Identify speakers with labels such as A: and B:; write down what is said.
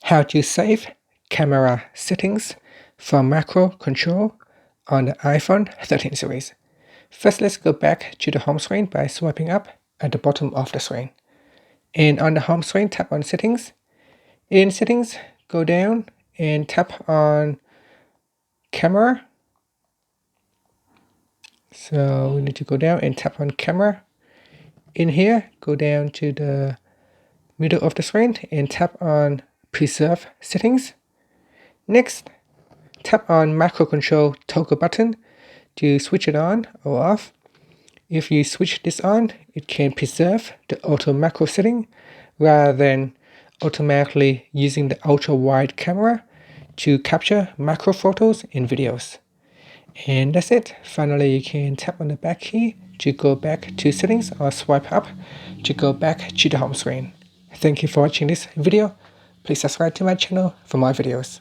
A: How to save camera settings from macro control on the iPhone 13 series. First, let's go back to the home screen by swiping up at the bottom of the screen. And on the home screen, tap on Settings. In Settings, go down and tap on Camera. So we need to go down and tap on Camera. In here, go down to the middle of the screen and tap on Preserve Settings. Next, tap on Macro Control toggle button to switch it on or off. If you switch this on, it can preserve the auto macro setting rather than automatically using the ultra wide camera to capture macro photos and videos. And that's it. Finally, you can tap on the back key to go back to settings or swipe up to go back to the home screen. Thank you for watching this video. Please subscribe to my channel for more videos.